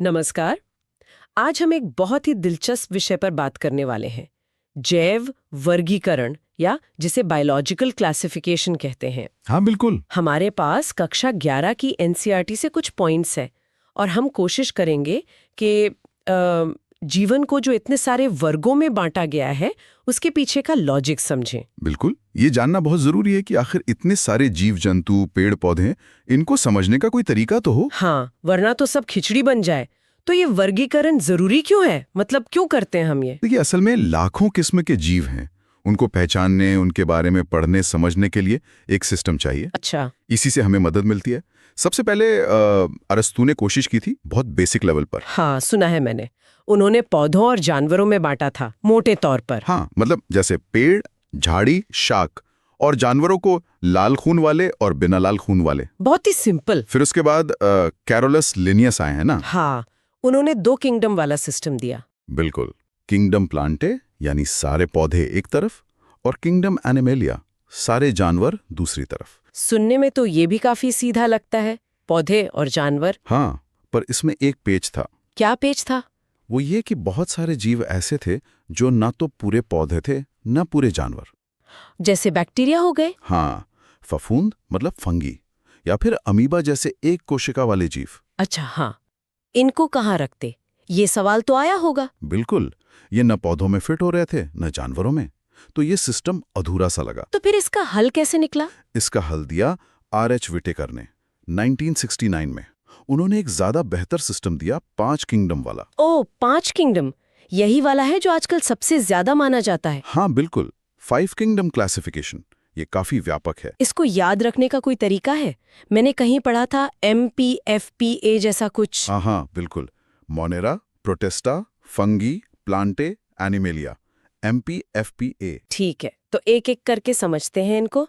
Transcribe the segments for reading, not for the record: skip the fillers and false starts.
नमस्कार। आज हम एक बहुत ही दिलचस्प विषय पर बात करने वाले हैं, जैव वर्गीकरण या जिसे बायोलॉजिकल क्लासिफिकेशन कहते हैं। हाँ बिल्कुल। हमारे पास कक्षा 11 की एनसीईआरटी से कुछ पॉइंट्स हैं और हम कोशिश करेंगे कि जीवन को जो इतने सारे वर्गों में बांटा गया है उसके पीछे का लॉजिक समझें। बिल्कुल, ये जानना बहुत जरूरी है कि आखिर इतने सारे जीव जंतु, पेड़ पौधे, इनको समझने का कोई तरीका तो हो। हाँ, वरना तो सब खिचड़ी बन जाए। तो ये वर्गीकरण जरूरी क्यों है? मतलब क्यों करते हैं हम ये? देखिए, असल में लाखों किस्म के जीव हैं। उनको पहचानने, उनके बारे में पढ़ने समझने के लिए एक सिस्टम चाहिए। अच्छा। इसी से हमें मदद मिलती है। सबसे पहले अरस्तू ने कोशिश की थी, बहुत बेसिक लेवल पर। हाँ, सुना है मैंने। उन्होंने पौधों और जानवरों में बांटा था, मोटे तौर पर। हाँ, मतलब जैसे पेड़, झाड़ी, शाक, और जानवरों को लाल खून वाले और बिना लाल खून वाले। बहुत ही सिंपल। फिर उसके बाद कैरोलस लिनियस आए हैं ना। हाँ, उन्होंने 2 किंगडम वाला सिस्टम दिया। बिल्कुल। किंगडम प्लांटे यानी सारे पौधे एक तरफ, और किंगडम एनिमेलिया सारे जानवर दूसरी तरफ। सुनने में तो ये भी काफी सीधा लगता है, पौधे और जानवर। हाँ, पर इसमें एक पेच था। क्या पेच था? वो ये कि बहुत सारे जीव ऐसे थे जो ना तो पूरे पौधे थे न पूरे जानवर। जैसे बैक्टीरिया हो गए। हाँ, फफूंद मतलब फंगी, या फिर अमीबा जैसे एक कोशिका वाले जीव। अच्छा, हाँ। इनको कहाँ रखते? ये सवाल तो आया होगा। बिल्कुल, ये न पौधों में फिट हो रहे थे न जानवरों में, तो ये सिस्टम अधूरा सा लगा। तो फिर इसका हल कैसे निकला? इसका हल दिया आर.एच. विटेकर ने 1969 में। उन्होंने एक ज्यादा बेहतर सिस्टम दिया, 5 किंगडम वाला। ओह, 5 किंगडम। यही वाला है जो आजकल सबसे ज्यादा माना जाता है। हाँ बिल्कुल, 5 किंगडम क्लासिफिकेशन। ये काफी व्यापक है। इसको याद रखने का कोई तरीका है? मैंने कहीं पढ़ा था MPFPA जैसा कुछ। हाँ बिल्कुल। Monera, Protista, fungi, Plantae, animalia, MPFPA। ठीक है, तो एक एक करके समझते हैं इनको।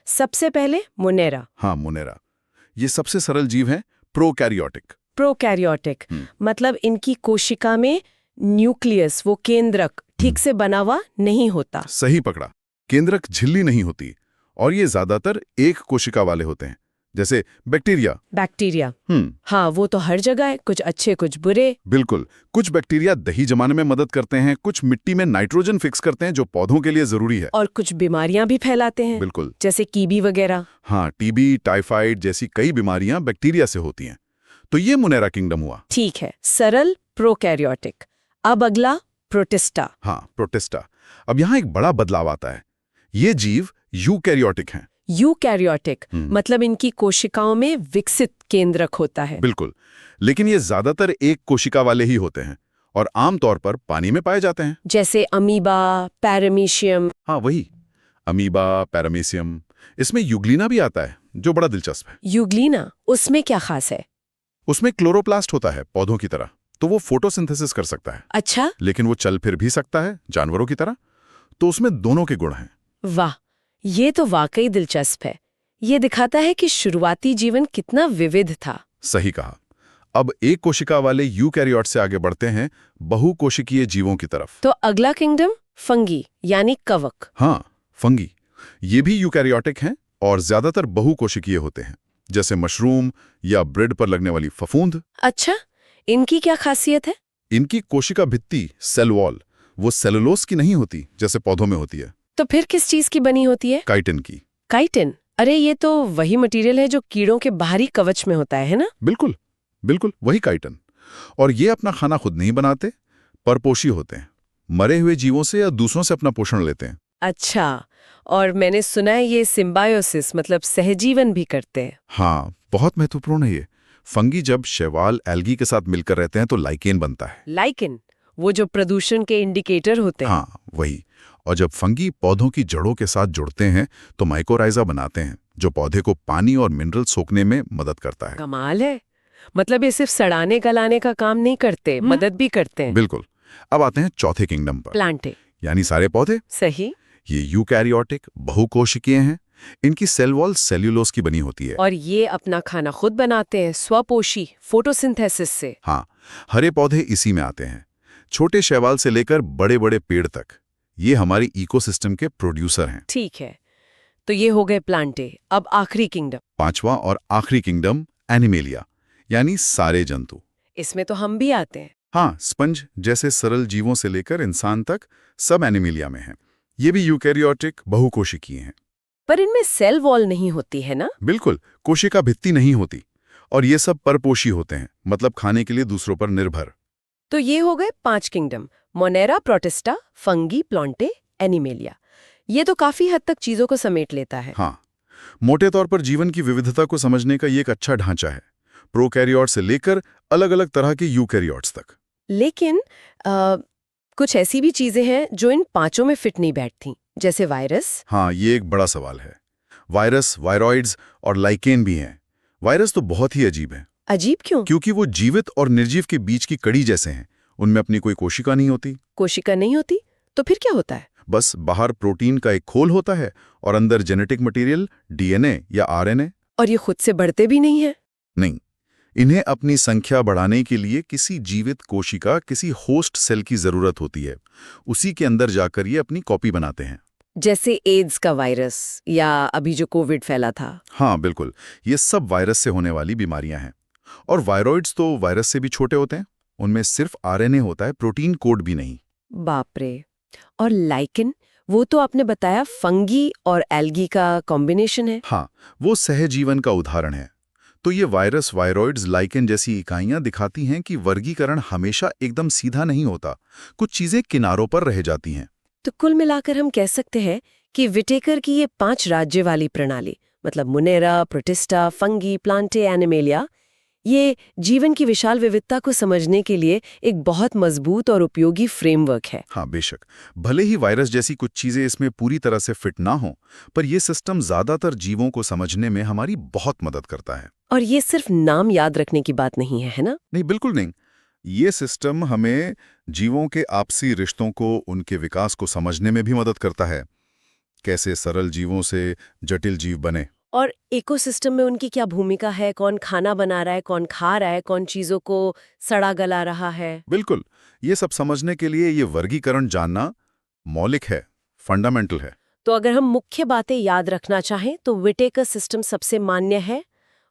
सबसे पहले मोनेरा। हाँ, मोनेरा। ये सबसे सरल जीव है, प्रोकैरियोटिक। प्रोकैरियोटिक मतलब इनकी कोशिका में न्यूक्लियस, वो केंद्रक, ठीक से बना हुआ नहीं होता। सही पकड़ा। केंद्रक झिल्ली नहीं होती, और ये ज्यादातर एक कोशिका वाले होते हैं, जैसे बैक्टीरिया। बैक्टीरिया। हाँ, वो तो हर जगह है, कुछ अच्छे कुछ बुरे। बिल्कुल। कुछ बैक्टीरिया दही जमाने में मदद करते हैं, कुछ मिट्टी में नाइट्रोजन फिक्स करते हैं जो पौधों के लिए जरूरी है, और कुछ बीमारियां भी फैलाते हैं। बिल्कुल। जैसे टीबी वगैरह। हाँ, टीबी, टाइफाइड जैसी कई बीमारियां बैक्टीरिया से होती हैं। तो ये मोनेरा किंगडम हुआ। ठीक है, सरल प्रोकैरियोटिक। अब अगला प्रोटिस्टा। हाँ, प्रोटिस्टा। अब यहाँ एक बड़ा बदलाव आता है। ये जीव यूकैरियोटिक हैं। यूकैरियोटिक मतलब इनकी कोशिकाओं में विकसित केंद्रक होता है। बिल्कुल, लेकिन ये ज्यादातर एक कोशिका वाले ही होते हैं और आमतौर पर पानी में पाए जाते हैं। जैसे अमीबा, पैरामीशियम। हाँ वही, अमीबा, पैरामीशियम। इसमें यूग्लिना भी आता है जो बड़ा दिलचस्प है। यूग्लिना, उसमें क्या खास है? उसमें क्लोरोप्लास्ट होता है पौधों की तरह, तो वो फोटोसिंथेसिस कर सकता है। अच्छा। लेकिन वो चल फिर भी सकता है जानवरों की तरह, तो उसमें दोनों के गुण हैं। वाह, ये तो वाकई दिलचस्प है। ये दिखाता है कि शुरुआती जीवन कितना विविध था। सही कहा। अब एक कोशिका वाले यूकैरियोट से आगे बढ़ते हैं बहुकोशिकीय जीवों की तरफ। तो अगला किंगडम फंगी यानी कवक। हाँ, फंगी। ये भी यूकैरियोटिक हैं और ज्यादातर बहुकोशिकीय होते हैं, जैसे मशरूम या ब्रेड पर लगने वाली फफूंद। अच्छा, इनकी क्या खासियत है? इनकी कोशिका भित्ति, सेल वॉल, वो सेलुलोज की नहीं होती जैसे पौधों में होती है। तो फिर किस चीज की बनी होती है? काइटिन की। काइटिन? अरे, ये तो वही मटेरियल है जो कीड़ों के बाहरी कवच में होता है ना? बिल्कुल बिल्कुल, वही काइटिन। और ये अपना खाना खुद नहीं बनाते, परपोषी होते हैं। मरे हुए जीवों से या दूसरों से अपना पोषण लेते हैं। अच्छा, और मैंने सुना है ये सिम्बायोसिस मतलब सहजीवन भी करते हैं। हाँ, बहुत महत्वपूर्ण है ये। फंगी जब शैवाल एल्गी के साथ मिलकर रहते हैं तो लाइकेन बनता है। लाइकेन, वो जो प्रदूषण के इंडिकेटर होते हैं। हाँ वही। और जब फंगी पौधों की जड़ों के साथ जुड़ते हैं तो माइकोराइजा बनाते हैं, जो पौधे को पानी और मिनरल सोखने में मदद करता है। कमाल है। मतलब ये सिर्फ सड़ाने गलाने का काम नहीं करते, मदद भी करते हैं। बिल्कुल। अब आते हैं चौथे किंगडम पर, प्लांटे यानी सारे पौधे। सही। ये यूकैरियोटिक, बहुकोशिकीय हैं। इनकी सेल वॉल सेल्यूलोज की बनी होती है। और ये अपना खाना खुद बनाते हैं, स्वपोषी, फोटोसिंथेसिस से। हाँ, हरे पौधे इसी में आते हैं, छोटे शैवाल से लेकर बड़े बड़े पेड़ तक। ये हमारी इकोसिस्टम के प्रोड्यूसर हैं। ठीक है, तो ये हो गए प्लांटे। अब आखिरी किंगडम। पांचवा और आखिरी किंगडम एनिमेलिया, यानी सारे जंतु। इसमें तो हम भी आते हैं। हाँ, स्पंज जैसे सरल जीवों से लेकर इंसान तक सब एनिमिलिया में हैं। ये भी यूकैरियोटिक बहुकोशिकीय हैं। पर इनमें सेल वॉल नहीं होती है ना? बिल्कुल, कोशिका भित्ति नहीं होती। और ये सब परपोषी होते हैं, मतलब खाने के लिए दूसरों पर निर्भर। तो ये हो गए 5 kingdom: Monera, protista, fungi, Plantae, animalia. ये तो काफी हद तक चीजों को समेट लेता है। हाँ, मोटे तौर पर जीवन की विविधता को समझने का ये एक अच्छा ढांचा है, प्रोकैरियोट से लेकर अलग अलग तरह के यूकैरियोट्स तक। लेकिन कुछ ऐसी भी चीजें हैं जो इन पांचों में फिट नहीं बैठती, जैसे वायरस। हाँ, ये एक बड़ा सवाल है। वायरस, वायरॉइड्स और लाइकेन भी हैं। वायरस तो बहुत ही अजीब है। अजीब क्यों? क्योंकि वो जीवित और निर्जीव के बीच की कड़ी जैसे हैं। उनमें अपनी कोई कोशिका नहीं होती। कोशिका नहीं होती तो फिर क्या होता है? बस बाहर प्रोटीन का एक खोल होता है और अंदर जेनेटिक मटेरियल, डीएनए या आरएनए। और ये खुद से बढ़ते भी नहीं है? नहीं, इन्हें अपनी संख्या बढ़ाने के लिए किसी जीवित कोशिका, किसी होस्ट सेल की जरूरत होती है। उसी के अंदर जाकर ये अपनी कॉपी बनाते हैं। जैसे एड्स का वायरस या अभी जो कोविड फैला था। हाँ बिल्कुल, ये सब वायरस से होने वाली बीमारियां हैं। और वायरॉइड्स तो वायरस से भी छोटे होते हैं। उनमें सिर्फ आरएनए होता है, प्रोटीन कोड भी नहीं। बाप रे। और लाइकेन, वो तो आपने बताया फंगी और एल्गी का कॉम्बिनेशन है। हाँ, वो सहजीवन का उदाहरण है। तो ये वायरस, वायरॉइड्स, लाइकेन जैसी इकाइयां दिखाती हैं कि वर्गीकरण हमेशा एकदम सीधा नहीं होता। कुछ चीजें किनारों पर रह जाती हैं। तो कुल मिलाकर हम कह सकते हैं कि विटेकर की ये 5 राज्य वाली प्रणाली, मतलब Monera, protista, fungi, Plantae, animalia, ये जीवन की विशाल विविधता को समझने के लिए एक बहुत मजबूत और उपयोगी फ्रेमवर्क है। हाँ बेशक, भले ही वायरस जैसी कुछ चीजें इसमें पूरी तरह से फिट ना हो, पर यह सिस्टम ज्यादातर जीवों को समझने में हमारी बहुत मदद करता है। और ये सिर्फ नाम याद रखने की बात नहीं है ना? नहीं, बिल्कुल नहीं। ये सिस्टम हमें जीवों के आपसी रिश्तों को, उनके विकास को समझने में भी मदद करता है। कैसे सरल जीवों से जटिल जीव बने। और इकोसिस्टम में उनकी क्या भूमिका है? कौन खाना बना रहा है, कौन खा रहा है, कौन चीजों को सड़ा गला रहा है? बिल्कुल, ये सब समझने के लिए ये वर्गीकरण जानना मौलिक है, फंडामेंटल है। तो अगर हम मुख्य बातें याद रखना चाहें तो विटेकर सिस्टम सबसे मान्य है।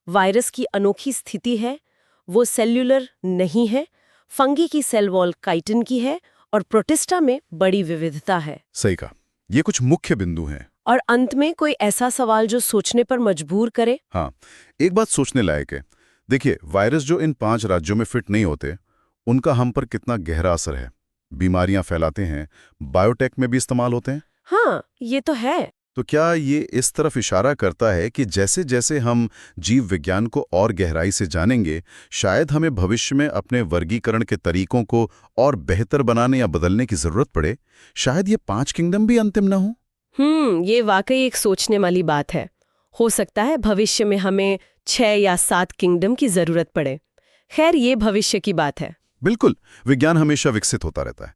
वायरस की अनोखी स्थिति है, वो सेल्यूलर नहीं है। फंगी की सेल वॉल काइटिन की है और प्रोटिस्टा में बड़ी विविधता है। सही कहा, ये कुछ मुख्य बिंदु हैं। और अंत में कोई ऐसा सवाल जो सोचने पर मजबूर करे। हाँ, एक बात सोचने लायक है। देखिए, वायरस जो इन 5 राज्यों में फिट नहीं होते, उनका हम पर कितना गहरा असर है। बीमारियां फैलाते हैं, बायोटेक में भी इस्तेमाल होते हैं। हाँ, ये तो है। तो क्या ये इस तरफ इशारा करता है कि जैसे जैसे हम जीव विज्ञान को और गहराई से जानेंगे, शायद हमें भविष्य में अपने वर्गीकरण के तरीकों को और बेहतर बनाने या बदलने की जरूरत पड़े? शायद ये 5 किंगडम भी अंतिम न हो। ये वाकई एक सोचने वाली बात है। हो सकता है भविष्य में हमें 6 या 7 किंगडम की जरूरत पड़े। खैर, ये भविष्य की बात है। बिल्कुल, विज्ञान हमेशा विकसित होता रहता है।